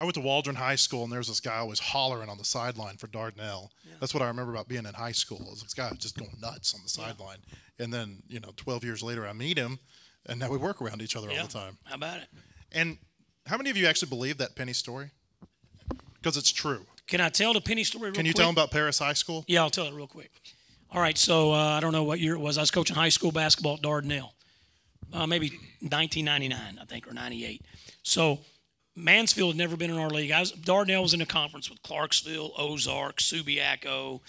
I went to Waldron High School, and there was this guy always hollering on the sideline for Dardanelle. Yeah. That's what I remember about being in high school. It was this guy just going nuts on the sideline. And then, 12 years later, I meet him, and now we work around each other all the time. How about it? And how many of you actually believe that Penny story? Because it's true. Can I tell the Penny story real quick? Can you tell them about Paris High School? Yeah, I'll tell it real quick. All right, so I don't know what year it was. I was coaching high school basketball at Dardanelle. Maybe 1999, I think, or 98. So Mansfield had never been in our league. Dardanelle was in a conference with Clarksville, Ozark, Subiaco,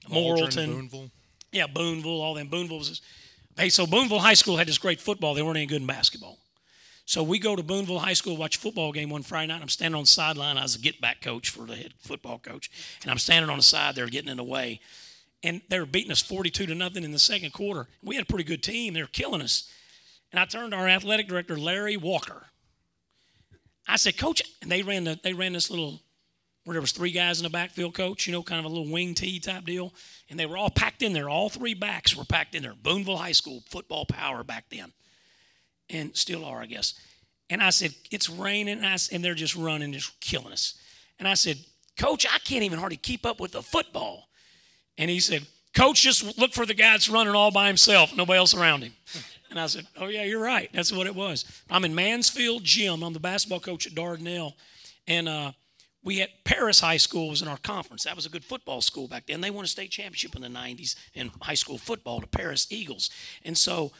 Morrilton. Boonville. Yeah, Boonville, all them. Boonville was so Boonville High School had this great football. They weren't any good in basketball. So we go to Boonville High School, watch a football game one Friday night. I'm standing on the sideline. I was a get-back coach for the head football coach. And I'm standing on the side there getting in the way. And they were beating us 42-0 in the second quarter. We had a pretty good team. They were killing us. And I turned to our athletic director, Larry Walker. I said, Coach, and they ran this little, where there was three guys in the backfield, Coach, kind of a little wing tee type deal. And they were all packed in there. All three backs were packed in there. Boonville High School, football power back then. And still are, I guess. And I said, it's raining, and they're just running, just killing us. And I said, Coach, I can't even hardly keep up with the football. And he said, Coach, just look for the guy that's running all by himself, nobody else around him. And I said, oh, yeah, you're right. That's what it was. I'm in Mansfield Gym. I'm the basketball coach at Dardanelle. And we had Paris High School was in our conference. That was a good football school back then. They won a state championship in the 90s in high school football, the Paris Eagles. And so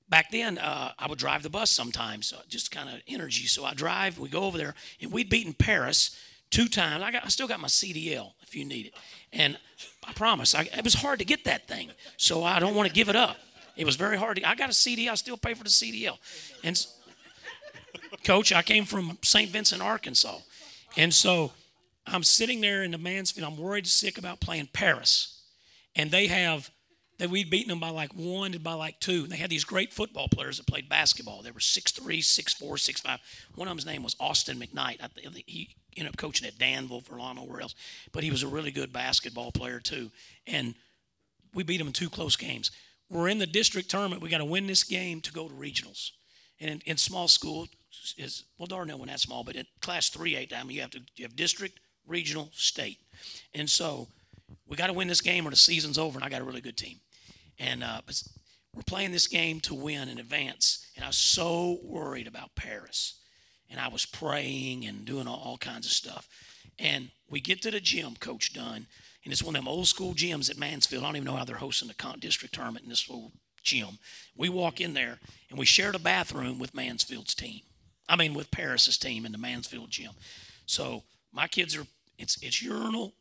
back then, I would drive the bus sometimes, just kind of energy. So I drive, we go over there, and we'd beaten Paris 2 times. I still got my CDL if you need it. And I promise, it was hard to get that thing, so I don't want to give it up. It was very hard. I got a CDL. I still pay for the CDL. And, Coach, I came from St. Vincent, Arkansas. And so I'm sitting there in the Mansfield. I'm worried sick about playing Paris. And we'd beaten them by like 1 and by like 2. And they had these great football players that played basketball. They were 6'3", 6'4", 6'5". One of them's name was Austin McKnight. I think he ended up coaching at Danville for a long nowhere else. But he was a really good basketball player too. And we beat them in 2 close games. We're in the district tournament. We got to win this game to go to regionals. And in small school, Dardanelle wasn't that small, but in class 3A time, you have district, regional, state. And so we got to win this game or the season's over, and I got a really good team. And we're playing this game to win and advance. And I was so worried about Paris. And I was praying and doing all kinds of stuff. And we get to the gym, Coach Dunn, and it's one of them old school gyms at Mansfield. I don't even know how they're hosting the district tournament in this old gym. We walk in there, and we shared a bathroom with Mansfield's team. With Paris's team in the Mansfield gym. So my kids it's urinal,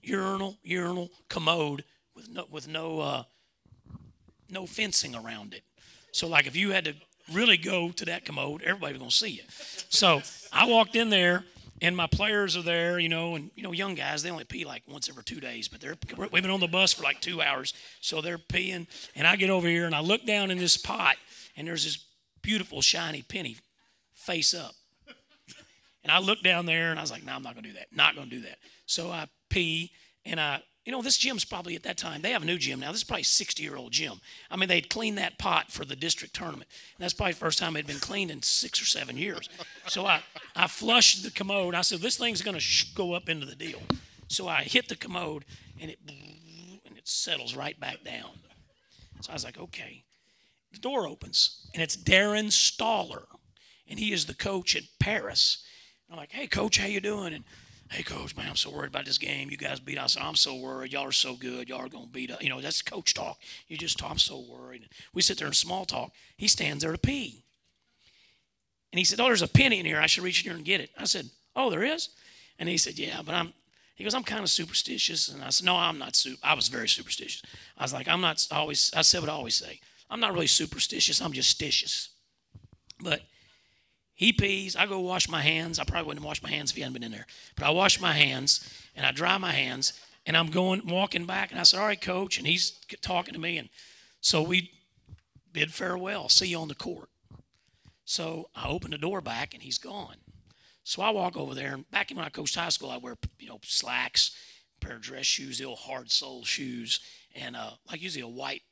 commode with no fencing around it. So like if you had to really go to that commode, everybody was going to see you. So I walked in there, and my players are there, and young guys, they only pee like once every 2 days, but we've been on the bus for like 2 hours, so they're peeing. And I get over here, and I look down in this pot, and there's this beautiful shiny penny face up. And I looked down there, and I was like, no, I'm not going to do that. Not going to do that. So I pee, and this gym's probably at that time, they have a new gym now. This is probably a 60-year-old gym. They'd cleaned that pot for the district tournament. And that's probably the first time it had been cleaned in 6 or 7 years. So I flushed the commode. I said, this thing's going to go up into the deal. So I hit the commode, and it settles right back down. So I was like, okay. The door opens, and it's Darren Staller, and he is the coach at Paris. I'm like, hey, Coach, how you doing? And, hey, Coach, man, I'm so worried about this game. You guys beat us. I'm so worried. Y'all are so good. Y'all are going to beat us. That's coach talk. You just talk, I'm so worried. And we sit there in small talk. He stands there to pee. And he said, oh, there's a penny in here. I should reach in here and get it. I said, oh, there is? And he said, yeah, but I'm kind of superstitious. And I said, no, I'm not. I was very superstitious. I was like, I said what I always say. I'm not really superstitious. I'm just stitious. But he pees. I go wash my hands. I probably wouldn't have washed my hands if he hadn't been in there. But I wash my hands, and I dry my hands, and I'm walking back, and I said, all right, Coach. And he's talking to me. And so we bid farewell. See you on the court. So I open the door back, and he's gone. So I walk over there. And back when I coached high school, I wear, slacks, a pair of dress shoes, the old hard sole shoes, and usually a white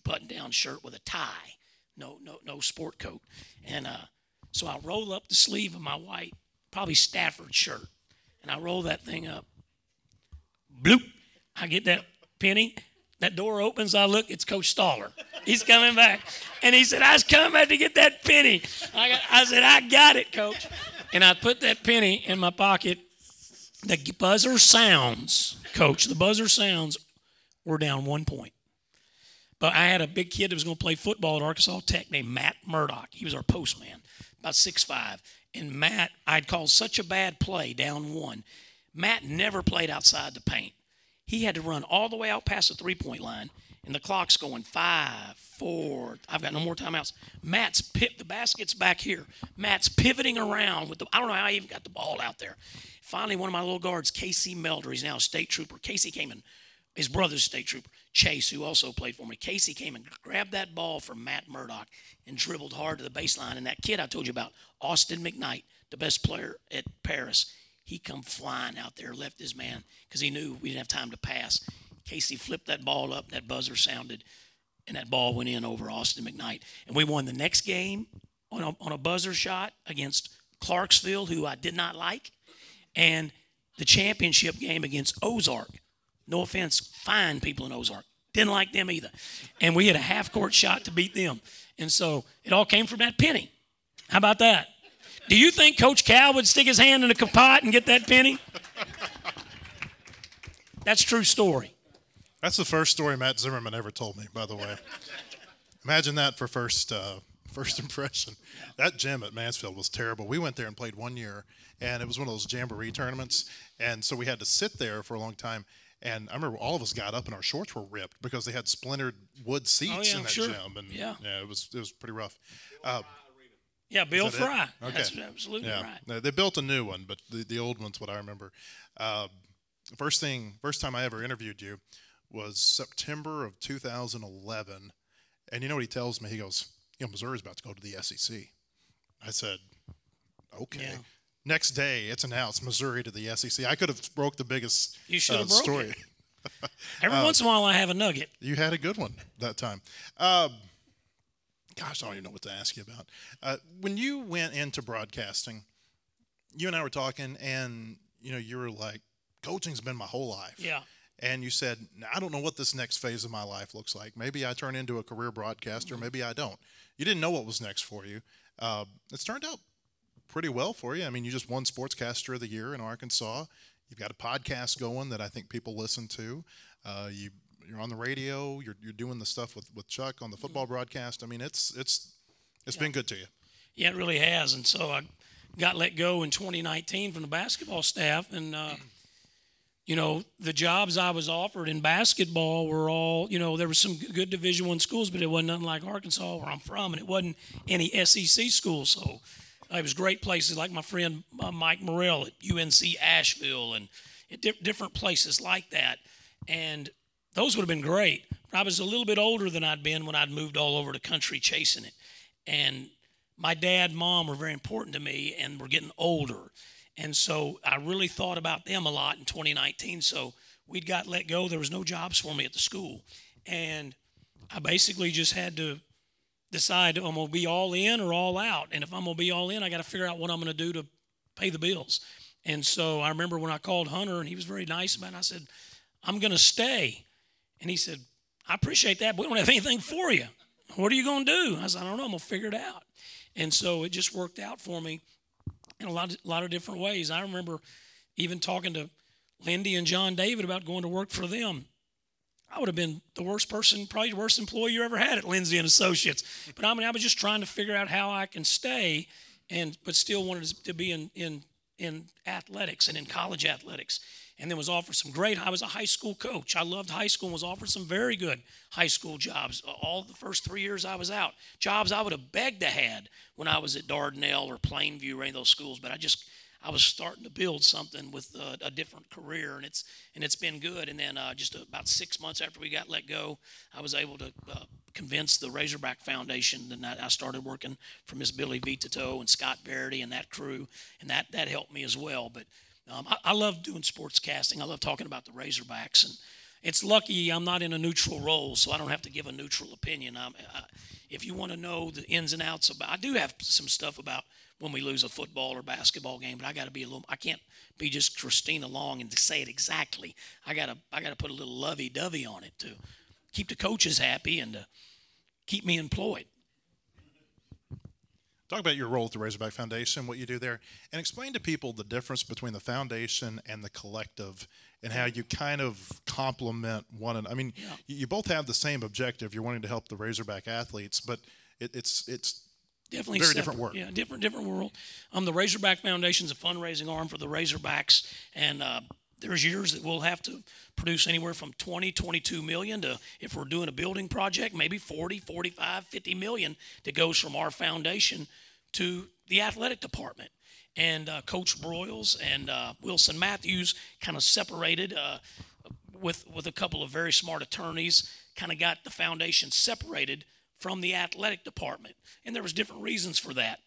button-down shirt with a tie. No sport coat. And so I roll up the sleeve of my white probably Stafford shirt. And I roll that thing up. Bloop. I get that penny. That door opens. I look. It's Coach Staller. He's coming back. And he said, I was coming back to get that penny. I said, I got it, Coach. And I put that penny in my pocket. The buzzer sounds, Coach, the buzzer sounds, we're down 1 point. But I had a big kid that was going to play football at Arkansas Tech named Matt Murdoch. He was our postman, about 6'5". And Matt, I'd called such a bad play, down 1. Matt never played outside the paint. He had to run all the way out past the three-point line, and the clock's going 5, 4. I've got no more timeouts. The basket's back here. Matt's pivoting around with I don't know how he even got the ball out there. Finally, one of my little guards, Casey Melder, he's now a state trooper. Casey came in, his brother's a state trooper, Chase, who also played for me. Casey came and grabbed that ball from Matt Murdoch and dribbled hard to the baseline. And that kid I told you about, Austin McKnight, the best player at Paris, he come flying out there, left his man, because he knew we didn't have time to pass. Casey flipped that ball up, that buzzer sounded, and that ball went in over Austin McKnight. And we won the next game on a buzzer shot against Clarksville, who I did not like, and the championship game against Ozark. No offense, fine people in Ozark. Didn't like them either. And we had a half-court shot to beat them. And so it all came from that penny. How about that? Do you think Coach Cal would stick his hand in a pot and get that penny? That's a true story. That's the first story Matt Zimmerman ever told me, by the way. Imagine that for first impression. That gym at Mansfield was terrible. We went there and played 1 year, and it was one of those jamboree tournaments. And so we had to sit there for a long time. And I remember all of us got up and our shorts were ripped because they had splintered wood seats in that gym. And yeah, it was pretty rough. Yeah, Bill Fry. Okay. That's absolutely right. They built a new one, but the old one's what I remember. First time I ever interviewed you was September of 2011. And you know what he tells me? He goes, Missouri's about to go to the SEC. I said, okay. Yeah. Next day, it's announced Missouri to the SEC. I could have broke the biggest story. Every once in a while, I have a nugget. You had a good one that time. Gosh, I don't even know what to ask you about. When you went into broadcasting, you and I were talking, and you were like, coaching's been my whole life. Yeah. And you said, I don't know what this next phase of my life looks like. Maybe I turn into a career broadcaster. Maybe I don't. You didn't know what was next for you. It's turned out pretty well for you. I mean, you just won Sportscaster of the Year in Arkansas. You've got a podcast going that I think people listen to. You're on the radio. You're doing the stuff with Chuck on the football broadcast. I mean, it's been good to you. Yeah, it really has. And so I got let go in 2019 from the basketball staff, and the jobs I was offered in basketball were all, there were some good Division I schools, but it wasn't nothing like Arkansas, where I'm from, and it wasn't any SEC schools. So it was great places like my friend Mike Morrell at UNC Asheville and at different places like that. And those would have been great. But I was a little bit older than I'd been when I'd moved all over the country chasing it. And my dad and mom were very important to me, and were getting older. And so I really thought about them a lot in 2019. So we'd got let go. There was no jobs for me at the school. And I basically just had to decide, I'm going to be all in or all out. And if I'm going to be all in, I got to figure out what I'm going to do to pay the bills. And so I remember when I called Hunter, and he was very nice about it, I said, I'm going to stay. And he said, I appreciate that, but we don't have anything for you. What are you going to do? I said, I don't know. I'm going to figure it out. And so it just worked out for me in a lot of different ways. I remember even talking to Lindy and John David about going to work for them. I would have been the worst person, probably the worst employee you ever had at Lindsay and Associates. But I was just trying to figure out how I can stay, but still wanted to be in athletics and in college athletics. And then was offered some I was a high school coach. I loved high school and was offered some very good high school jobs. All the first 3 years I was out. Jobs I would have begged to had when I was at Dardanelle or Plainview or any of those schools. But I was starting to build something with a different career, and it's been good. And then just about 6 months after we got let go, I was able to convince the Razorback Foundation, and I started working for Miss Billy Vitato and Scott Verity and that crew, and that helped me as well. But I love doing sports casting. I love talking about the Razorbacks, and it's lucky I'm not in a neutral role, so I don't have to give a neutral opinion. If you want to know the ins and outs I do have some stuff about when we lose a football or basketball game, but I got to be a little. I can't be just Christina Long and to say it exactly. I gotta put a little lovey-dovey on it to keep the coaches happy and to keep me employed. Talk about your role at the Razorback Foundation, what you do there, and explain to people the difference between the foundation and the collective and how you kind of complement one another. I mean, you both have the same objective. You're wanting to help the Razorback athletes, but it's definitely very separate. different work. Yeah, different world. The Razorback Foundation is a fundraising arm for the Razorbacks, and there's years that we'll have to produce anywhere from 22 million to, if we're doing a building project, maybe 40, 45, 50 million that goes from our foundation to the athletic department. And Coach Broyles and Wilson Matthews kind of separated with a couple of very smart attorneys, kind of got the foundation separated from the athletic department. And there was different reasons for that.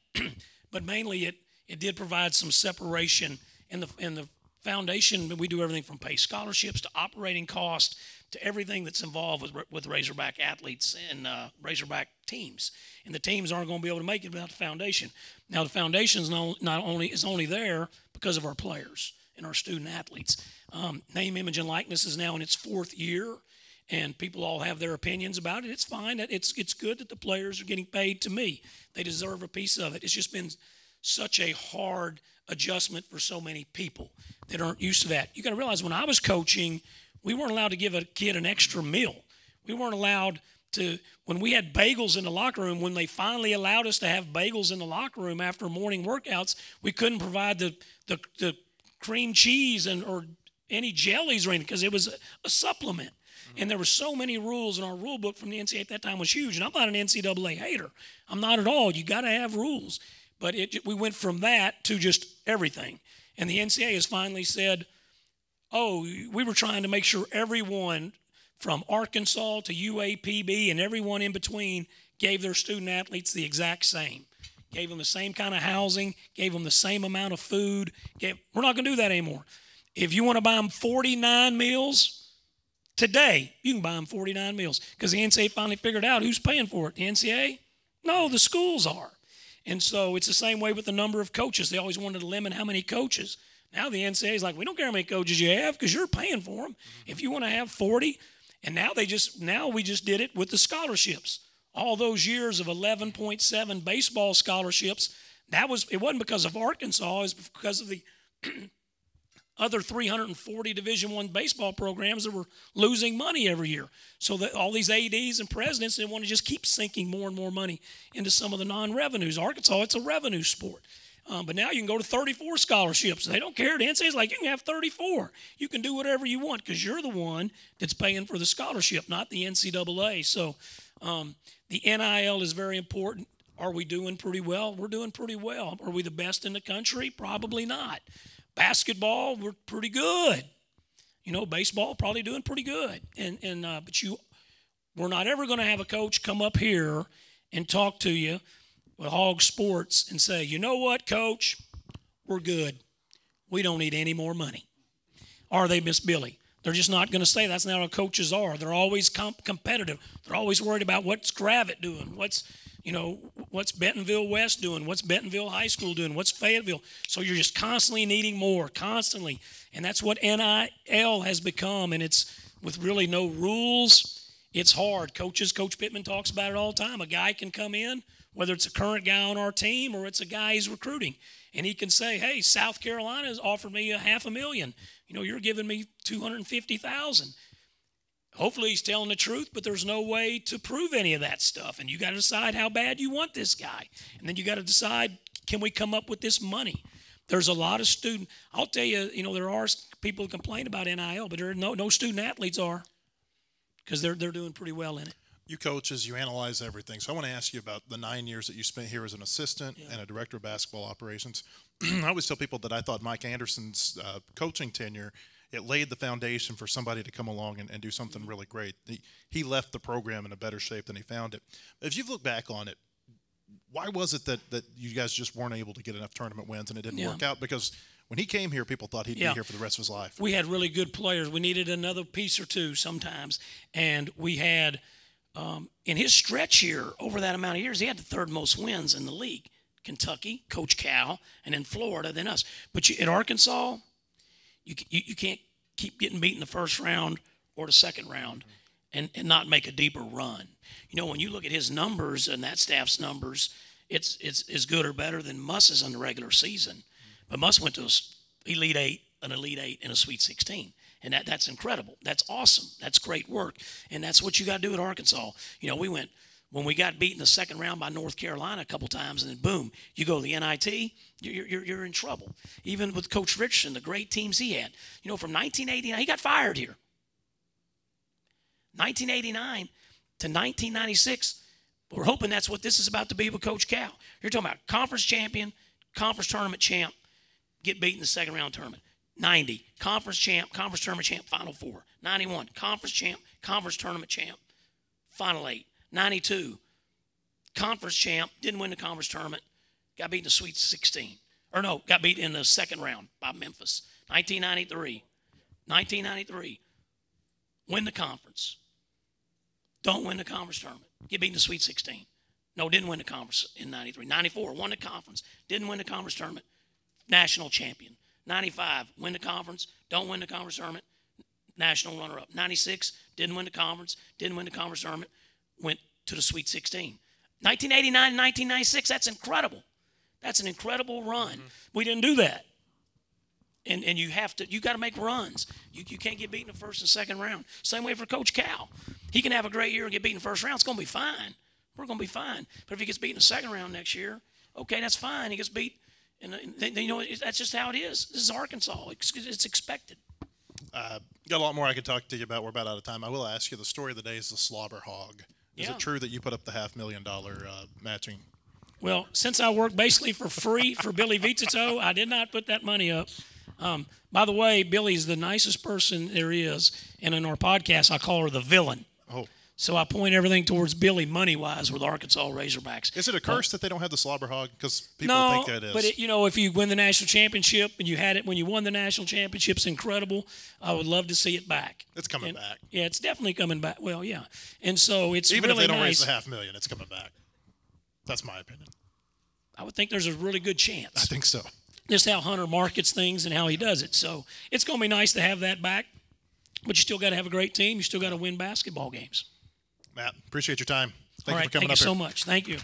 But mainly it did provide some separation in the foundation. We do everything from pay scholarships to operating costs to everything that's involved with Razorback athletes and Razorback teams. And the teams aren't going to be able to make it without the foundation. Now, the foundation is only there because of our players and our student athletes. Name, image, and likeness is now in its 4th year, and people all have their opinions about it. It's fine. It's good that the players are getting paid. To me, they deserve a piece of it. It's just been such a hard adjustment for so many people that aren't used to that. You got to realize, when I was coaching, we weren't allowed to give a kid an extra meal. We weren't allowed to, when we had bagels in the locker room, when they finally allowed us to have bagels in the locker room after morning workouts, we couldn't provide the cream cheese or any jellies or anything because it was a supplement. And there were so many rules in our rule book from the NCAA at that time was huge. And I'm not an NCAA hater. I'm not at all. You got to have rules. But we went from that to just everything. And the NCAA has finally said, oh, we were trying to make sure everyone from Arkansas to UAPB and everyone in between gave their student athletes the exact same. Gave them the same kind of housing, gave them the same amount of food. We're not going to do that anymore. If you want to buy them 49 meals today, you can buy them 49 meals because the NCAA finally figured out who's paying for it. The NCAA? No, the schools are. And so it's the same way with the number of coaches. They always wanted to limit how many coaches. Now the NCAA is like, we don't care how many coaches you have because you're paying for them. If you want to have 40, and now we just did it with the scholarships. All those years of 11.7 baseball scholarships, it wasn't because of Arkansas, it was because of the other 340 Division I baseball programs that were losing money every year. So that all these ADs and presidents, they want to just keep sinking more and more money into some of the non-revenues. Arkansas, it's a revenue sport. But now you can go to 34 scholarships. They don't care. The NCAA's like, you can have 34. You can do whatever you want because you're the one that's paying for the scholarship, not the NCAA. So the NIL is very important. Are we doing pretty well? We're doing pretty well. Are we the best in the country? Probably not. Basketball, we're pretty good. Baseball, probably doing pretty good. But we're not ever going to have a coach come up here and talk to you with Hawgs Sports and say, you know what, Coach, we're good. We don't need any more money. Are they, Miss Billy? They're just not going to say that's not how coaches are. They're always competitive. They're always worried about what's Gravette doing, what's Bentonville West doing, what's Bentonville High School doing, what's Fayetteville. So you're just constantly needing more, constantly. And that's what NIL has become, and it's with really no rules. It's hard. Coach Pittman talks about it all the time. A guy can come in, whether it's a current guy on our team or it's a guy he's recruiting, and he can say, hey, South Carolina has offered me $500,000. You're giving me $250,000. Hopefully he's telling the truth, but there's no way to prove any of that stuff. And you got to decide how bad you want this guy. And then you got to decide, can we come up with this money? There's a lot of student. I'll tell you, there are people who complain about NIL, but there are no student athletes are because they're doing pretty well in it. You coaches, you analyze everything. So I want to ask you about the 9 years that you spent here as an assistant and a director of basketball operations. I always tell people that I thought Mike Anderson's coaching tenure, it laid the foundation for somebody to come along and do something really great. He left the program in a better shape than he found it. If you look back on it, why was it that you guys just weren't able to get enough tournament wins and it didn't work out? Because when he came here, people thought he'd be here for the rest of his life. We had really good players. We needed another piece or two sometimes. And we had, in his stretch here, over that amount of years, he had the third most wins in the league. Kentucky, Coach Cal, and then Florida, then us. But at Arkansas, you can't keep getting beat in the first round or the second round and not make a deeper run. You know, when you look at his numbers and that staff's numbers, it's as good or better than Muss's in the regular season. But Muss went to an Elite Eight, and a Sweet 16. And that's incredible. That's awesome. That's great work. And that's what you got to do at Arkansas. You know, when we got beat in the second round by North Carolina a couple times, and then boom, you go to the NIT, you're in trouble. Even with Coach Richardson, the great teams he had. You know, from 1989, he got fired here. 1989 to 1996, we're hoping that's what this is about to be with Coach Cal. You're talking about conference champion, conference tournament champ, get beat in the second round tournament. 90, conference champ, conference tournament champ, Final Four. 91, conference champ, conference tournament champ, Final Eight. 92, conference champ, didn't win the conference tournament, got beat in the Sweet 16. Or no, got beat in the second round by Memphis. 1993, win the conference. Don't win the conference tournament. Get beat in the Sweet 16. No, didn't win the conference in 93. 94, won the conference, didn't win the conference tournament, national champion. 95, win the conference, don't win the conference tournament, national runner-up. 96, didn't win the conference tournament, went to the Sweet 16. 1989 and 1996, that's incredible. That's an incredible run. Mm-hmm. We didn't do that. And you got to make runs. You can't get beat in the first and second round. Same way for Coach Cal. He can have a great year and get beat in the first round. It's going to be fine. We're going to be fine. But if he gets beat in the second round next year, okay, that's fine. He gets beat. And you know, that's just how it is. This is Arkansas. It's expected. Got a lot more I could talk to you about. We're about out of time. I will ask you, the story of the day is the slobber hog. Is it true that you put up the $500,000 matching? Well, since I work basically for free for Billy Vizito, I did not put that money up. By the way, Billy's the nicest person there is. And in our podcast, I call her the villain. Oh. So I point everything towards Billy money-wise with Arkansas Razorbacks. Is it a curse that they don't have the slobber hog? Because people think that it is. But if you win the national championship, and you had it when you won the national championship, it's incredible. I would love to see it back. It's coming back. Yeah, it's definitely coming back. Well, yeah. And so it's even really if they don't nice. raise the $500,000, it's coming back. That's my opinion. I would think there's a really good chance. I think so. Just how Hunter markets things and how he does it. So it's going to be nice to have that back. But you still got to have a great team. You still got to win basketball games. Matt, appreciate your time. Thank you for coming up here. Thank you so much. Thank you.